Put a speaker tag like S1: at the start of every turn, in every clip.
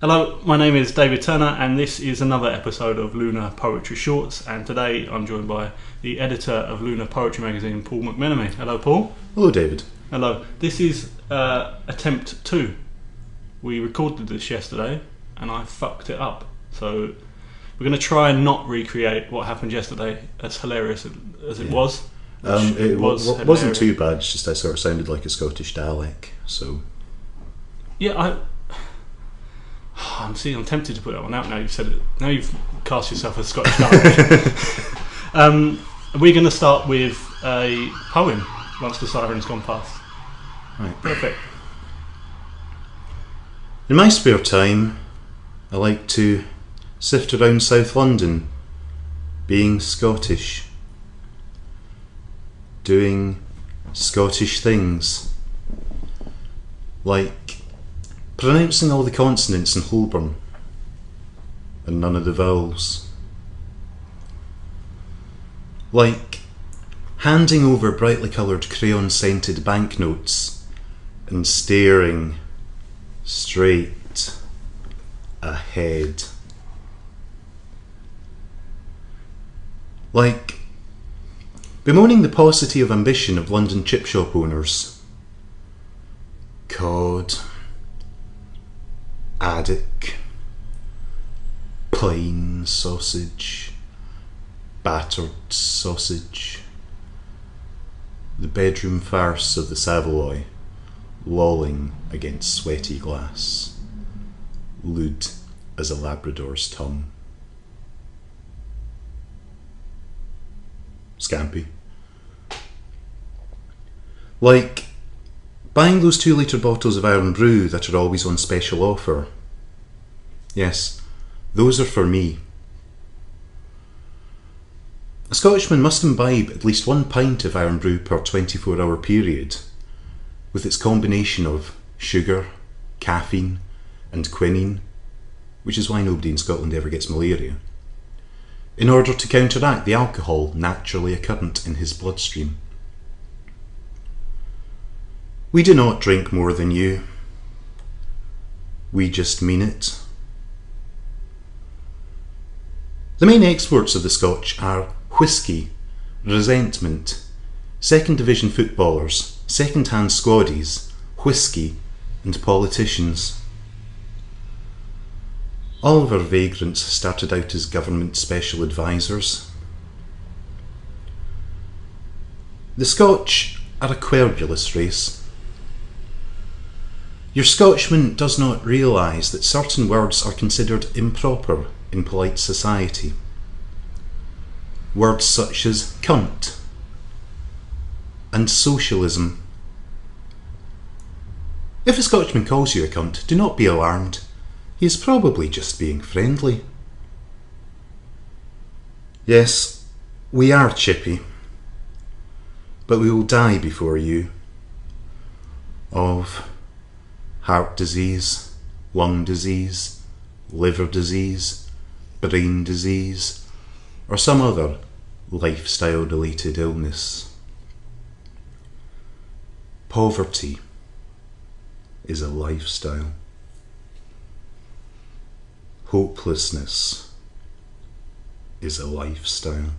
S1: Hello, my name is David Turner and this is another episode of Lunar Poetry Shorts, and today I'm joined by the editor of Lunar Poetry magazine, Paul McMenemy. Hello Paul.
S2: Hello David.
S1: Hello. This is attempt 2. We recorded this yesterday and I fucked it up. So we're going to try and not recreate what happened yesterday, as hilarious as it was.
S2: It wasn't too bad, it's just I sort of sounded like a Scottish Dalek, so...
S1: Yeah, I'm tempted to put that one out now you've said it. Now you've cast yourself as Scottish Dalek. We're going to start with a poem once the siren's gone past.
S2: Right.
S1: Perfect.
S2: In my spare time, I like to sift around South London, being Scottish, doing Scottish things, like pronouncing all the consonants in Holborn and none of the vowels, like handing over brightly coloured crayon-scented banknotes and staring straight ahead, like bemoaning the paucity of ambition of London chip shop owners. Cod, haddock, plain sausage, battered sausage, the bedroom farce of the Savoy lolling against sweaty glass, lewd as a Labrador's tongue. Scampi. Like buying those 2-litre bottles of Iron Brew that are always on special offer. Yes, those are for me. A Scottishman must imbibe at least 1 pint of Iron Brew per 24-hour period, with its combination of sugar, caffeine and quinine, which is why nobody in Scotland ever gets malaria, in order to counteract the alcohol naturally occurrent in his bloodstream. We do not drink more than you. We just mean it. The main exports of the Scotch are whisky, resentment, second division footballers, second-hand squaddies, whisky and politicians. All of our vagrants started out as government special advisors. The Scotch are a querulous race. Your Scotchman does not realise that certain words are considered improper in polite society. Words such as cunt and socialism. If a Scotchman calls you a cunt, do not be alarmed. He is probably just being friendly. Yes, we are chippy, but we will die before you. Of heart disease, lung disease, liver disease, brain disease, or some other lifestyle-related illness. Poverty is a lifestyle. Hopelessness is a lifestyle.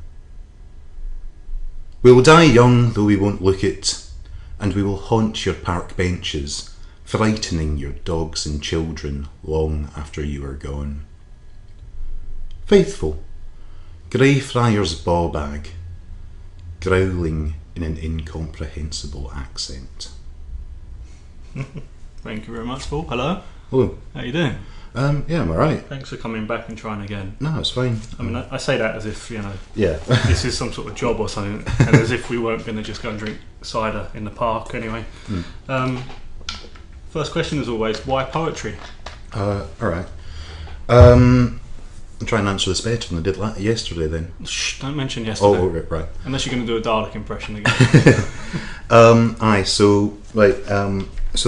S2: We will die young, though we won't look it, and we will haunt your park benches, frightening your dogs and children long after you are gone. Faithful, Greyfriars bawbag, growling in an incomprehensible accent.
S1: Thank you very much, Paul. Hello.
S2: Hello.
S1: How you doing?
S2: Yeah, I'm alright.
S1: Thanks for coming back and trying again.
S2: No, it's fine.
S1: I mean, I say that as if,
S2: Yeah.
S1: this is some sort of job or something, and as if we weren't going to just go and drink cider in the park anyway. First question as always, why poetry?
S2: Alright. I'll try and answer this better than I did yesterday then.
S1: Shh, don't mention yesterday.
S2: Oh, right.
S1: Unless you're going to do a Dalek impression again.
S2: So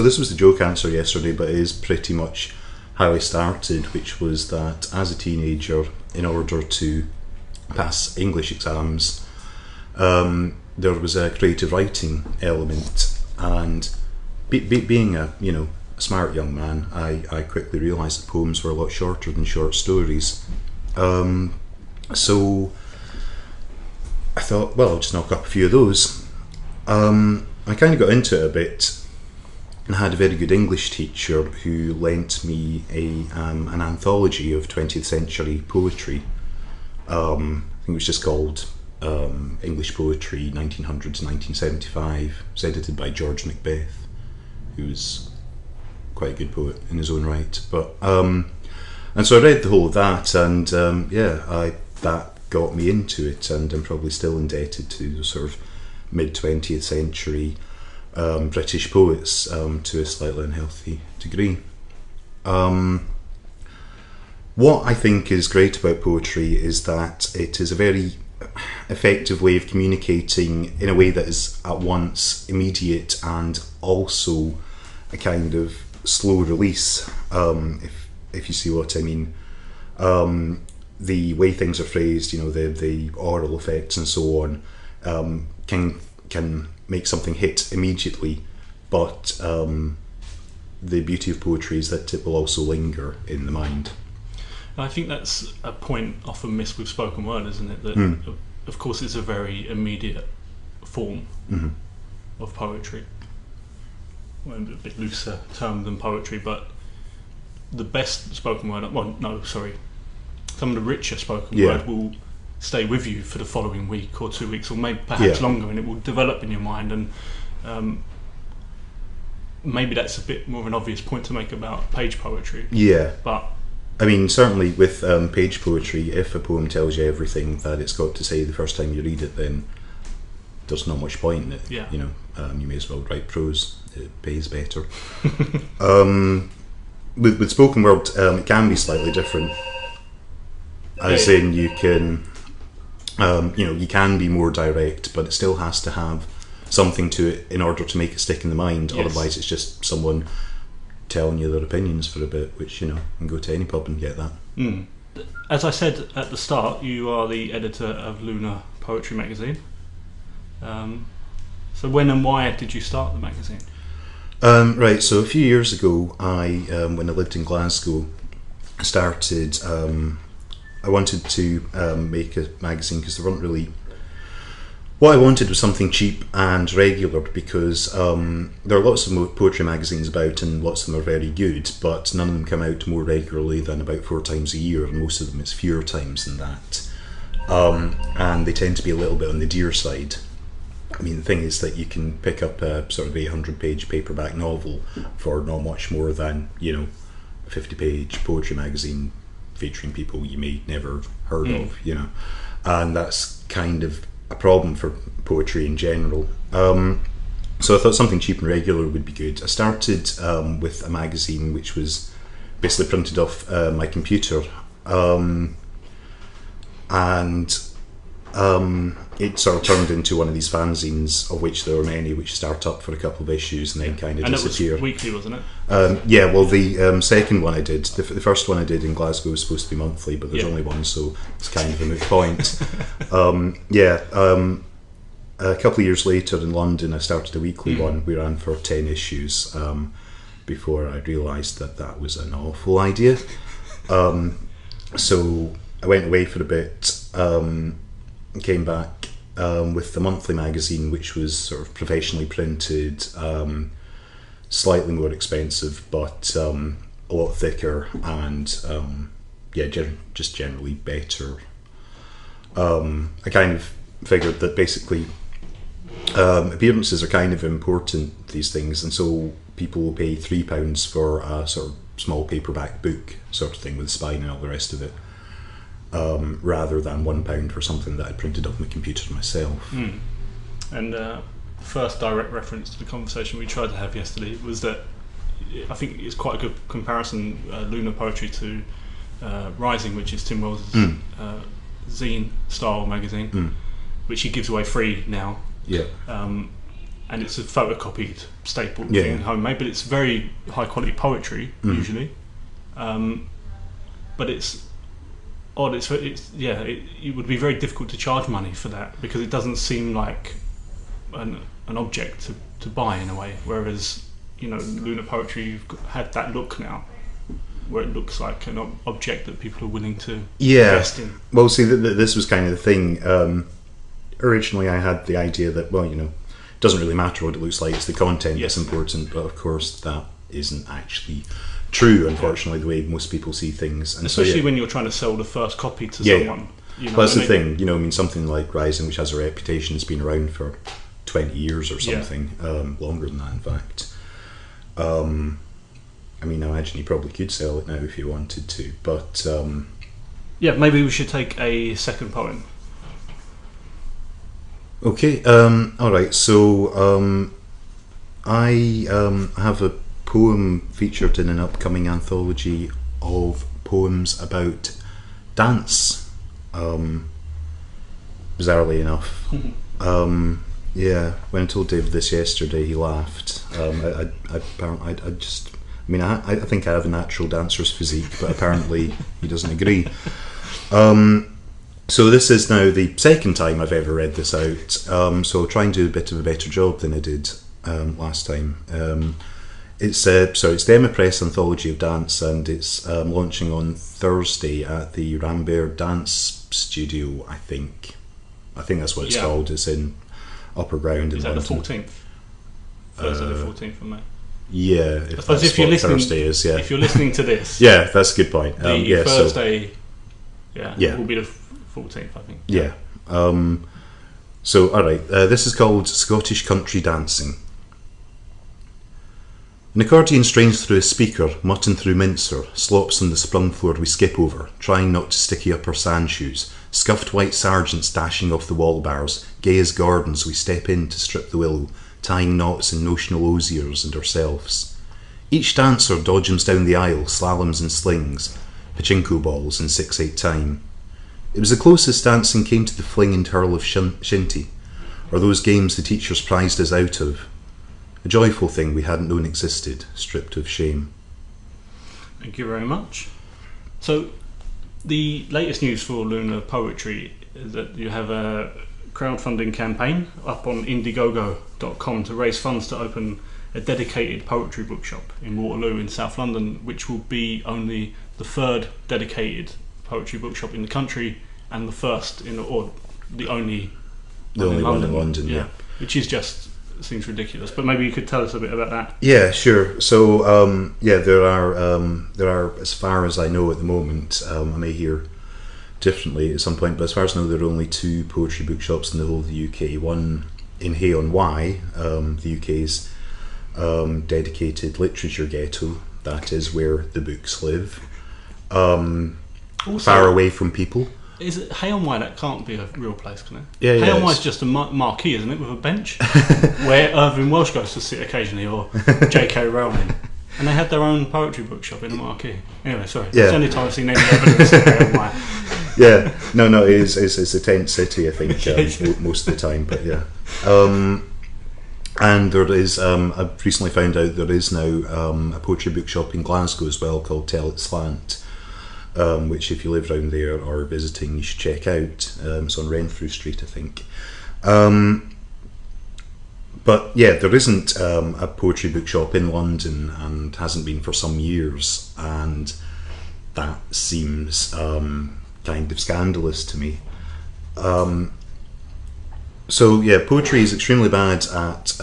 S2: this was the joke answer yesterday, but it is pretty much how I started, which was that as a teenager, in order to pass English exams, there was a creative writing element, and being a smart young man, I quickly realised that poems were a lot shorter than short stories. So I thought, well, I'll just knock up a few of those. I kind of got into it a bit, and had a very good English teacher who lent me an anthology of 20th century poetry. I think it was just called English Poetry 1900 to 1975. It's edited by George Macbeth, who's quite a good poet in his own right. But and so I read the whole of that, and that got me into it, and I'm probably still indebted to the sort of mid 20th century British poets to a slightly unhealthy degree. What I think is great about poetry is that it is a very effective way of communicating in a way that is at once immediate and also a kind of slow release, if you see what I mean. The way things are phrased, the oral effects and so on, can make something hit immediately, but the beauty of poetry is that it will also linger in the mind.
S1: I think that's a point often missed with spoken word, isn't it? That of course it's a very immediate form of poetry. Well, a bit looser term than poetry, but the best spoken word, some of the richer spoken word will stay with you for the following week or 2 weeks, or maybe perhaps longer, and it will develop in your mind. And maybe that's a bit more of an obvious point to make about page poetry. Yeah. But
S2: I mean, certainly with page poetry, if a poem tells you everything that it's got to say the first time you read it, then there's not much point in it.
S1: Yeah.
S2: You may as well write prose. It pays better. With spoken word, it can be slightly different. As in, you can, you can be more direct, but it still has to have something to it in order to make it stick in the mind. Yes. Otherwise, it's just someone telling you their opinions for a bit, which, you can go to any pub and get that.
S1: As I said at the start, you are the editor of Lunar Poetry magazine. So when and why did you start the magazine?
S2: Right, so a few years ago, when I lived in Glasgow, I started. I wanted to make a magazine because there weren't really. What I wanted was something cheap and regular, because there are lots of poetry magazines about, and lots of them are very good, but none of them come out more regularly than about 4 times a year, and most of them it's fewer times than that. And they tend to be a little bit on the dear side. I mean, the thing is that you can pick up a sort of 800-page paperback novel for not much more than, a 50-page poetry magazine featuring people you may never heard of, and that's kind of a problem for poetry in general. So I thought something cheap and regular would be good. I started with a magazine which was basically printed off my computer, and it sort of turned into one of these fanzines, of which there were many, which start up for a couple of issues and then kind of disappear.
S1: And it was weekly, wasn't it?
S2: The second one I did, the first one I did in Glasgow was supposed to be monthly, but there's only one, so it's kind of a moot point. A couple of years later in London, I started a weekly one. We ran for 10 issues before I realised that was an awful idea. So I went away for a bit, came back with the monthly magazine, which was sort of professionally printed, slightly more expensive, but a lot thicker, and just generally better. I kind of figured that basically appearances are kind of important, these things, and so people will pay £3 for a sort of small paperback book sort of thing with spine and all the rest of it, rather than £1 for something that I printed off my computer myself.
S1: And the first direct reference to the conversation we tried to have yesterday was that I think it's quite a good comparison, Lunar Poetry to Rising, which is Tim Wells' zine style magazine, which he gives away free now. And it's a photocopied staple thing, homemade, but it's very high quality poetry usually. But it's odd. It would be very difficult to charge money for that, because it doesn't seem like an object to buy in a way. Whereas Lunar Poetry, you've had that look now, where it looks like an object that people are willing to invest in.
S2: Well, see, this was kind of the thing. Originally, I had the idea that, it doesn't really matter what it looks like, it's the content that's important, but of course that isn't actually true, unfortunately, the way most people see things. And
S1: especially when you're trying to sell the first copy to someone.
S2: Well, that's the thing, something like Rising, which has a reputation, has been around for 20 years or something, longer than that, in fact. I imagine you probably could sell it now if you wanted to, but...
S1: maybe we should take a second poem.
S2: Okay, alright, so I have a poem featured in an upcoming anthology of poems about dance, bizarrely enough. When I told Dave this yesterday, he laughed. I think I have a natural dancer's physique, but apparently he doesn't agree. So this is now the second time I've ever read this out, so I'll try and do a bit of a better job than I did last time. It's the Emma Press Anthology of Dance, and it's launching on Thursday at the Rambert Dance Studio, I think. I think that's what it's called. It's in Upper Ground in London.
S1: Is that the 14th? Thursday the 14th of May?
S2: Yeah, if you're listening, Thursday is,
S1: if you're listening to this...
S2: yeah, that's a good point.
S1: Thursday will be the 14th, I think.
S2: Yeah. Alright, this is called Scottish Country Dancing. An accordion strains through a speaker, mutton through mincer, slops on the sprung floor we skip over, trying not to sticky up our sand shoes, scuffed white sergeants dashing off the wall bars, gay as gardens we step in to strip the willow, tying knots in notional osiers and ourselves. Each dancer dodgems down the aisle, slaloms and slings, pachinko balls in 6/8 time. It was the closest dancing came to the fling and hurl of shinty, or those games the teachers prized us out of. A joyful thing we hadn't known existed, stripped of shame.
S1: Thank you very much. So, the latest news for Lunar Poetry is that you have a crowdfunding campaign up on Indiegogo.com to raise funds to open a dedicated poetry bookshop in Waterloo in South London, which will be only the third dedicated poetry bookshop in the country and the first the only one in London. Yeah, which is just seems ridiculous. But maybe you could tell us a bit about that.
S2: Yeah, sure. So there are, as far as I know at the moment, I may hear differently at some point, but as far as I know, there are only 2 poetry bookshops in the whole of the UK. One in Hay-on-Wye, the UK's dedicated literature ghetto. That is where the books live. Far away from people.
S1: Is it Hay-on-Wye? That can't be a real place, can it?
S2: Yeah,
S1: Hay-on-Wye is just a marquee, isn't it, with a bench where Irving Welsh goes to sit occasionally, or J.K. Rowling, and they had their own poetry bookshop in the marquee. Anyway, sorry, it's the only time I've seen any evidence of Hay-on-Wye.
S2: Yeah, no, it's a tent city, I think, most of the time, but yeah. And there is, I've recently found out there is now a poetry bookshop in Glasgow as well called Tell It Slant. Which if you live around there or visiting you should check out. It's on Renfrew Street, I think. But yeah, there isn't a poetry bookshop in London and hasn't been for some years, and that seems kind of scandalous to me. So yeah, poetry is extremely bad at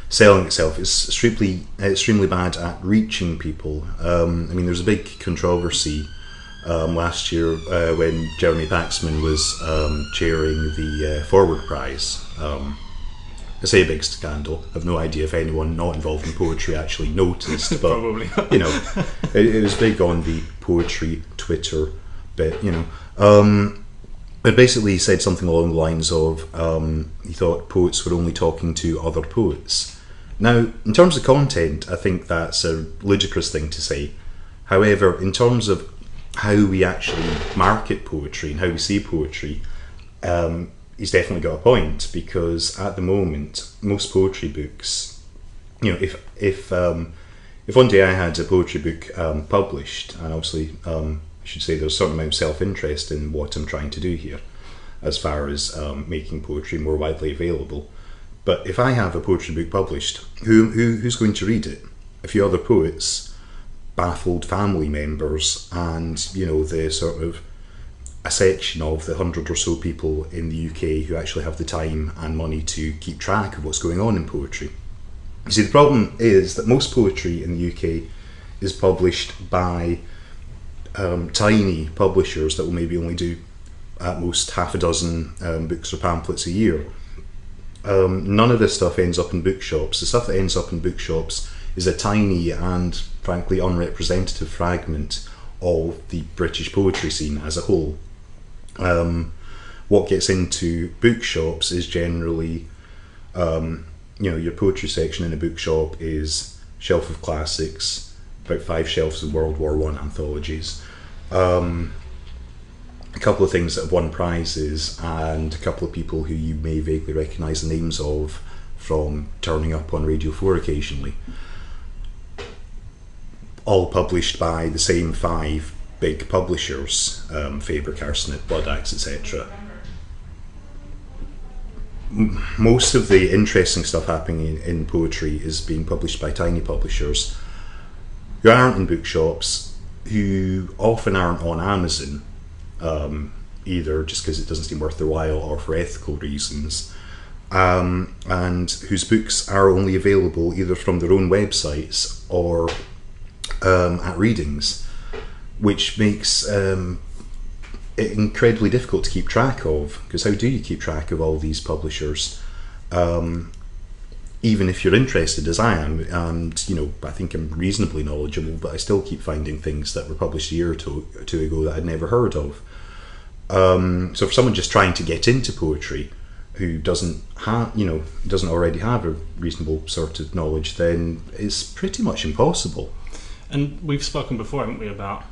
S2: selling itself. It's extremely bad at reaching people. There's a big controversy last year when Jeremy Paxman was chairing the Forward Prize. I say a big scandal. I've no idea if anyone not involved in poetry actually noticed, but
S1: probably.
S2: It was big on the poetry Twitter bit. But basically he said something along the lines of he thought poets were only talking to other poets. Now, in terms of content, I think that's a ludicrous thing to say. However, in terms of how we actually market poetry and how we see poetry, he's definitely got a point, because at the moment, most poetry books, if one day I had a poetry book published, and obviously I should say there's a certain amount of self-interest in what I'm trying to do here, as far as making poetry more widely available. But if I have a poetry book published, who's going to read it? A few other poets, baffled family members, and the sort of a section of the 100 or so people in the UK who actually have the time and money to keep track of what's going on in poetry. You see, the problem is that most poetry in the UK is published by tiny publishers that will maybe only do at most half a dozen books or pamphlets a year. None of this stuff ends up in bookshops. The stuff that ends up in bookshops is a tiny and frankly unrepresentative fragment of the British poetry scene as a whole. What gets into bookshops is generally, your poetry section in a bookshop is shelf of classics, about 5 shelves of World War I anthologies, a couple of things that have won prizes, and a couple of people who you may vaguely recognise the names of from turning up on Radio 4 occasionally. All published by the same 5 big publishers, Faber, Carcanet, Blood Axe, etc. Most of the interesting stuff happening in poetry is being published by tiny publishers who aren't in bookshops, who often aren't on Amazon, either just because it doesn't seem worth their while or for ethical reasons, and whose books are only available either from their own websites or at readings, which makes it incredibly difficult to keep track of, because how do you keep track of all these publishers, even if you're interested as I am, and I think I'm reasonably knowledgeable, but I still keep finding things that were published a year or two ago that I'd never heard of. So for someone just trying to get into poetry who doesn't already have a reasonable sort of knowledge, then it's pretty much impossible.
S1: And we've spoken before, haven't we, about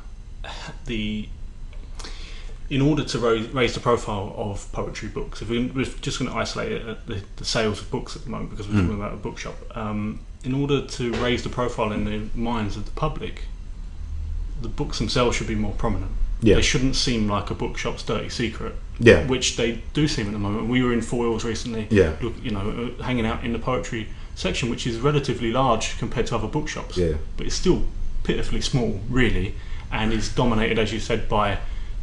S1: in order to raise the profile of poetry books, if we're just going to isolate it at the sales of books at the moment, because we're talking about a bookshop, in order to raise the profile in the minds of the public, the books themselves should be more prominent.
S2: Yeah.
S1: They shouldn't seem like a bookshop's dirty secret,
S2: yeah,
S1: which they do seem at the moment. We were in Foyles recently,
S2: yeah,
S1: hanging out in the poetry section, which is relatively large compared to other bookshops,
S2: yeah,
S1: but it's still pitifully small, really, and is dominated, as you said, by,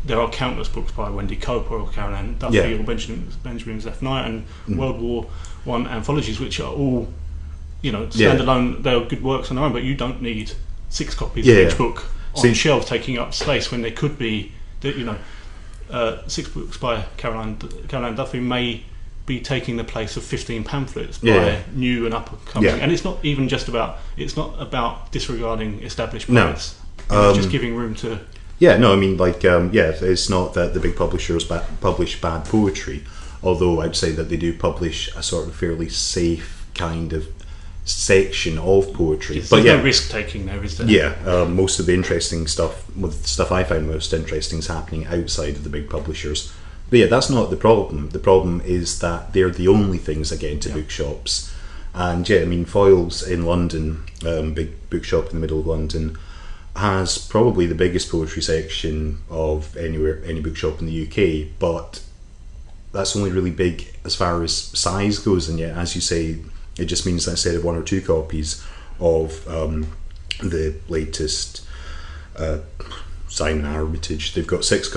S1: there are countless books by Wendy Cope or Caroline Duffy,
S2: yeah,
S1: or Benjamin Zeph Knight, and World War I anthologies, which are all standalone.
S2: Yeah.
S1: They are good works on their own, but you don't need 6 copies
S2: yeah,
S1: of each book on shelves taking up space, when there could be 6 books by Caroline Duffy may be taking the place of 15 pamphlets by new and up and coming, and it's not even just about, it's not about disregarding established poets. It's just giving room to.
S2: Yeah, no, I mean, it's not that the big publishers publish bad poetry, although I'd say that they do publish a sort of fairly safe kind of section of poetry.
S1: Yes,
S2: but
S1: there's no risk taking there, is there?
S2: Yeah, most of the interesting stuff, the stuff I find most interesting, is happening outside of the big publishers. But yeah, that's not the problem. The problem is that they're the only things that get into bookshops. And yeah, I mean, Foyles in London, big bookshop in the middle of London, has probably the biggest poetry section of any bookshop in the UK, but that's only really big as far as size goes, and yet, as you say, it just means that instead of 1 or 2 copies of the latest Simon Armitage, they've got 6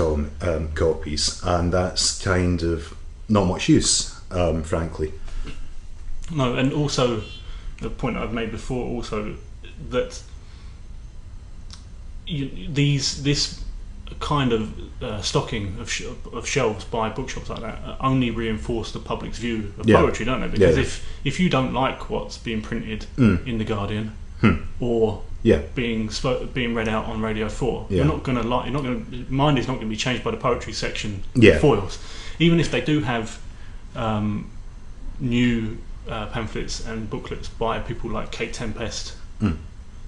S2: copies, and that's kind of not much use, frankly.
S1: No, and also the point I've made before, also that this kind of stocking of shelves by bookshops like that only reinforce the public's view of poetry, don't they? Because if you don't like what's being printed in the Guardian or being read out on Radio 4, your mind is not going to be changed by the poetry section of Foyles, even if they do have new pamphlets and booklets by people like Kate Tempest.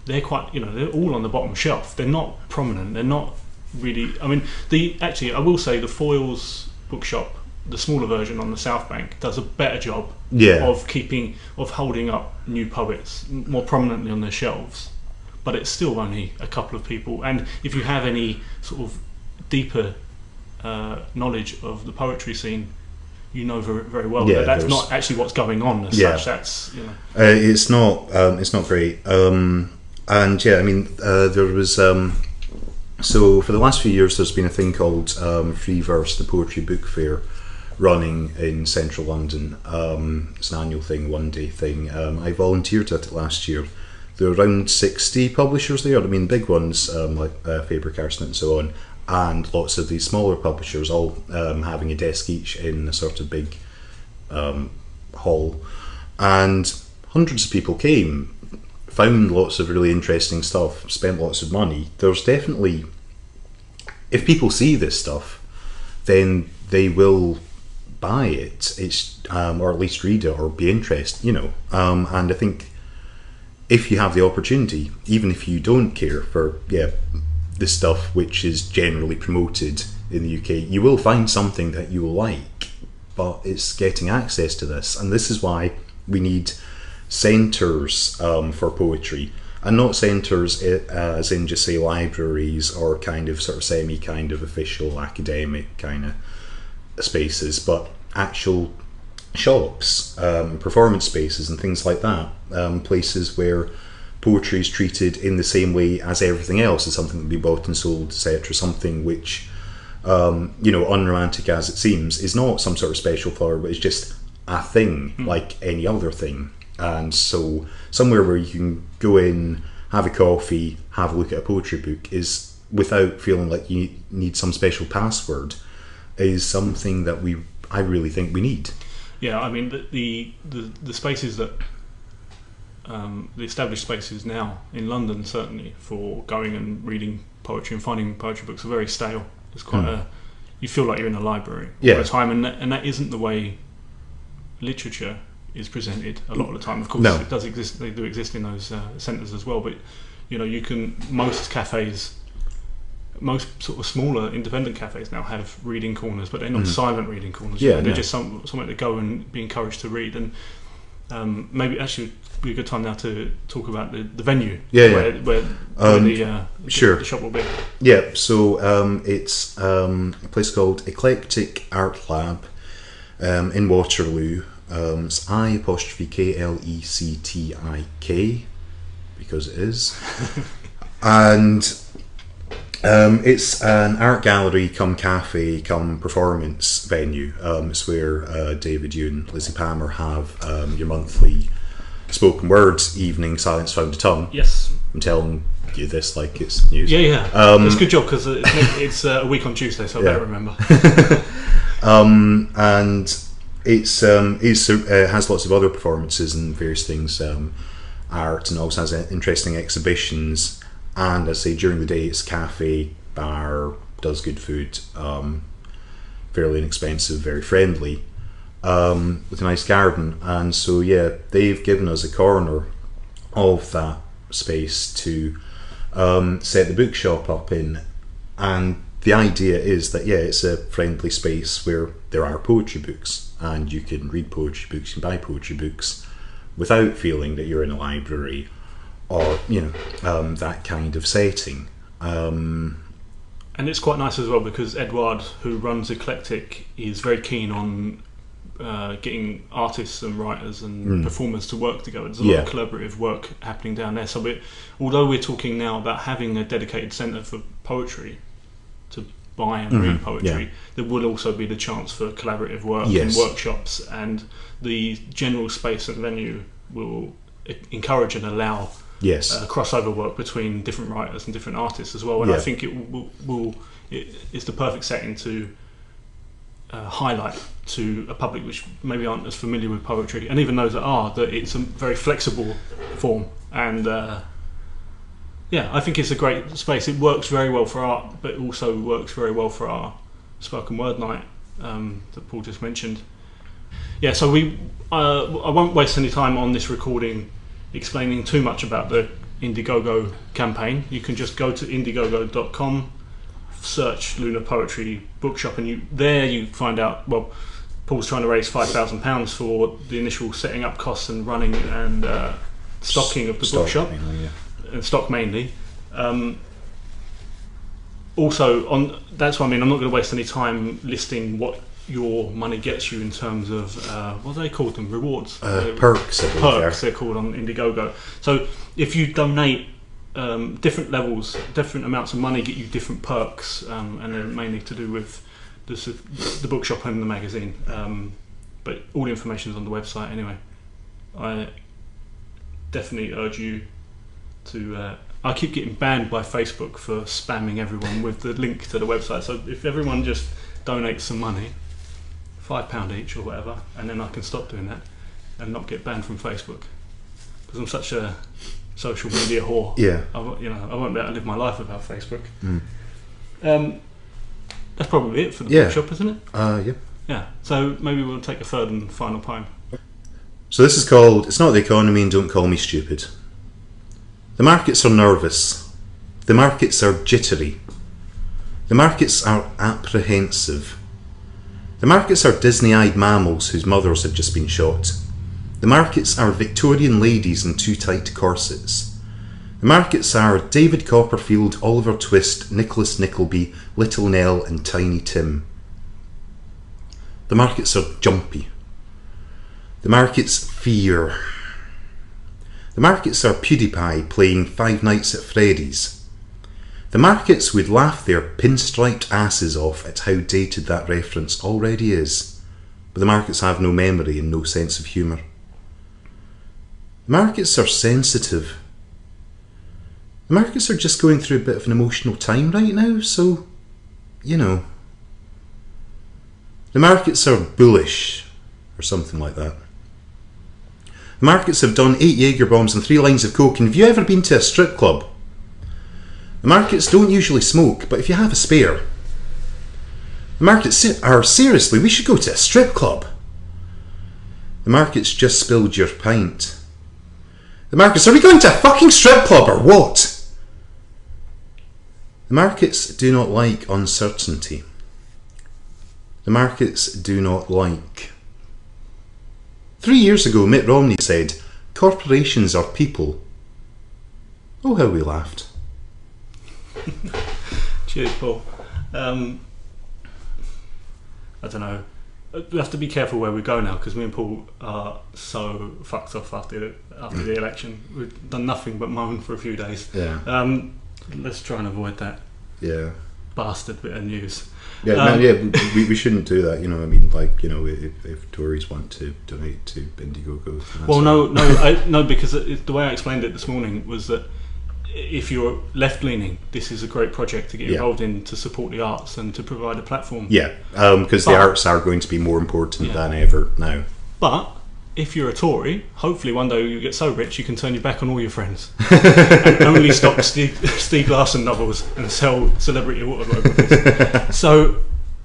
S1: They're quite, they're all on the bottom shelf. They're not prominent. They're not really. I mean, I will say the Foyles bookshop, the smaller version on the South Bank, does a better job of holding up new poets more prominently on their shelves. But it's still only a couple of people. And if you have any sort of deeper knowledge of the poetry scene, you know very, very well.
S2: Yeah,
S1: But that's not actually what's going on as such. That's, you know.
S2: It's not great. And yeah, I mean, there was so for the last few years, there's been a thing called Free Verse, the Poetry Book Fair, running in central London. It's an annual thing, one-day thing. I volunteered at it last year. There are around 60 publishers there. I mean, big ones like Faber-Castell and so on, and lots of these smaller publishers, all having a desk each in a sort of big hall. And hundreds of people came, found lots of really interesting stuff, spent lots of money. There's definitely, if people see this stuff, then they will buy it. It's or at least read it or be interested, you know. And I think if you have the opportunity, even if you don't care for the stuff which is generally promoted in the UK, you will find something that you will like. But it's getting access to this, and this is why we need centres for poetry, and not centres as in just say libraries or kind of sort of semi kind of official academic kind of spaces, but actual shops, performance spaces and things like that, places where poetry is treated in the same way as everything else, as something that can be bought and sold, etc. Something which, you know, unromantic as it seems, is not some sort of special flower, but it's just a thing like any other thing. And so somewhere where you can go in, have a coffee, have a look at a poetry book, is without feeling like you need some special password, is something that I really think we need. Yeah, I mean the spaces that the established spaces now in London, certainly, for going and reading poetry and finding poetry books, are very stale. It's quite you feel like you're in a library all the time, and that isn't the way literature is presented a lot of the time. Of course, it does exist. They do exist in those centres as well. But you know, most cafes, most sort of smaller independent cafes now have reading corners, but they're not silent reading corners. They're just somewhere to go and be encouraged to read. And maybe actually it'd be a good time now to talk about the venue where the shop will be. Yeah, so it's a place called Eclectic Art Lab in Waterloo. It's I''KLECTIK, because it is. And it's an art gallery come cafe come performance venue. It's where David, you and Lizzie Palmer have your monthly spoken word evening, Silence Found a Tongue. Yes. I'm telling you this like it's news. Yeah. It's a good job because it's a week on Tuesday, so I better remember. And it has lots of other performances and various things, art, and also has interesting exhibitions. And as I say, during the day it's cafe, bar, does good food, fairly inexpensive, very friendly, with a nice garden. And so they've given us a corner of that space to set the bookshop up in. And the idea is that it's a friendly space where there are poetry books, and you can read poetry books, you can buy poetry books without feeling that you're in a library or that kind of setting. And it's quite nice as well because Edward, who runs Eclectic, is very keen on getting artists and writers and performers to work together. There's a lot of collaborative work happening down there. So although we're talking now about having a dedicated centre for poetry to buy and read poetry, there will also be the chance for collaborative work and workshops, and the general space at the venue will encourage and allow crossover work between different writers and different artists as well. And I think it's the perfect setting to highlight to a public which maybe aren't as familiar with poetry, and even those that are, that it's a very flexible form. And I think it's a great space. It works very well for art, but it also works very well for our spoken word night that Paul just mentioned. So I won't waste any time on this recording explaining too much about the Indiegogo campaign. You can just go to indiegogo.com, search Lunar Poetry Bookshop, and you find out, well, Paul's trying to raise £5,000 for the initial setting up costs and running and stocking of the bookshop. And stock mainly. Also, that's what I mean. I'm not going to waste any time listing what
S1: your money gets you in terms of what do they call them? Rewards,
S2: perks.
S1: Perks they're called on Indiegogo. So if you donate different levels, different amounts of money get you different perks, and they're mainly to do with the bookshop and the magazine. But all the information is on the website anyway. I definitely urge you to. I keep getting banned by Facebook for spamming everyone with the link to the website. So if everyone just donates some money, £5 each or whatever, and then I can stop doing that and not get banned from Facebook, because I'm such a social media whore.
S2: Yeah.
S1: I won't be able to live my life without Facebook. That's probably it for the bookshop, isn't it?
S2: Yeah.
S1: Yeah. So maybe we'll take a third and final poem.
S2: So this is called "It's Not the Economy and Don't Call Me Stupid." The markets are nervous. The markets are jittery. The markets are apprehensive. The markets are Disney-eyed mammals whose mothers had just been shot. The markets are Victorian ladies in too tight corsets. The markets are David Copperfield, Oliver Twist, Nicholas Nickleby, Little Nell and Tiny Tim. The markets are jumpy. The markets fear. The markets are PewDiePie playing Five Nights at Freddy's. The markets would laugh their pinstriped asses off at how dated that reference already is, but the markets have no memory and no sense of humour. The markets are sensitive. The markets are just going through a bit of an emotional time right now, so, you know. The markets are bullish, or something like that. The markets have done 8 Jaeger bombs and 3 lines of coke, and have you ever been to a strip club? The markets don't usually smoke, but if you have a spare. The markets are, seriously, we should go to a strip club. The markets just spilled your pint. The markets, are we going to a fucking strip club or what? The markets do not like uncertainty. The markets do not like. 3 years ago, Mitt Romney said, "Corporations are people." Oh, how we laughed.
S1: Cheers, Paul. I don't know. We have to be careful where we go now, because me and Paul are so fucked off after the election. We've done nothing but moan for a few days.
S2: Yeah.
S1: Let's try and avoid that.
S2: Yeah.
S1: Bastard bit of news.
S2: Yeah, we shouldn't do that. You know, I mean, like, you know, if Tories want to donate to Indiegogo.
S1: Well, no, because the way I explained it this morning was that if you're left-leaning, this is a great project to get involved in, to support the arts and to provide a platform.
S2: Yeah, because the arts are going to be more important than ever now. But
S1: if you're a Tory, hopefully one day you get so rich you can turn your back on all your friends and only stock Steve Larson novels and sell celebrity autobiographies. So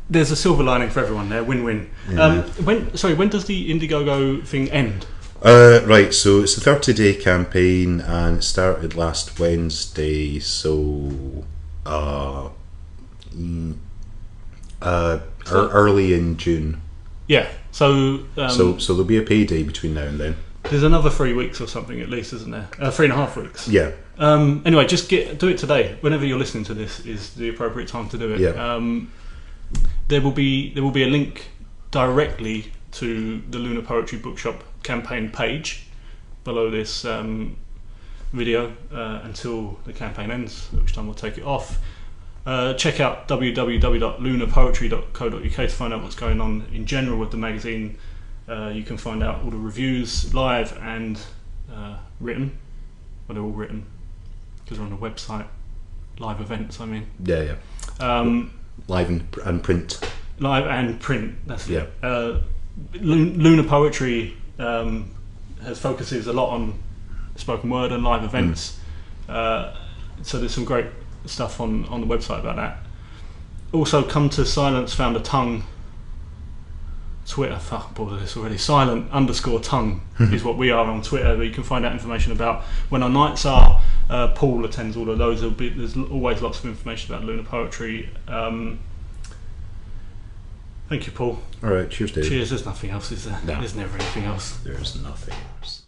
S1: there's a silver lining for everyone there, win-win.
S2: Yeah.
S1: When does the Indiegogo thing end?
S2: Right, so it's a 30-day campaign and it started last Wednesday, so early in June.
S1: Yeah, so
S2: there'll be a payday between now and then.
S1: There's another 3 weeks or something at least, isn't there? 3.5 weeks.
S2: Yeah.
S1: Anyway, just do it today. Whenever you're listening to this is the appropriate time to do it.
S2: Yeah.
S1: There will be a link directly to the Lunar Poetry Bookshop campaign page below this video until the campaign ends, at which time we'll take it off. Check out www.lunarpoetry.co.uk to find out what's going on in general with the magazine. You can find out all the reviews, live and written. Well, they're all written because they're on the website. Live events, I mean.
S2: Yeah. Live and print.
S1: Live and print, that's it. Lunar Poetry focuses a lot on spoken word and live events. So there's some great stuff on the website about that. Also, come to Silence Found a Tongue Twitter. Fuck, bored of this already. Silent_tongue is what we are on Twitter, where you can find out information about when our nights are. Paul attends all of those. There's always lots of information about Lunar Poetry. Thank you, Paul.
S2: All right, cheers, David.
S1: Cheers. There's nothing else, is there?
S2: No.
S1: There's never anything else.
S2: There's nothing else.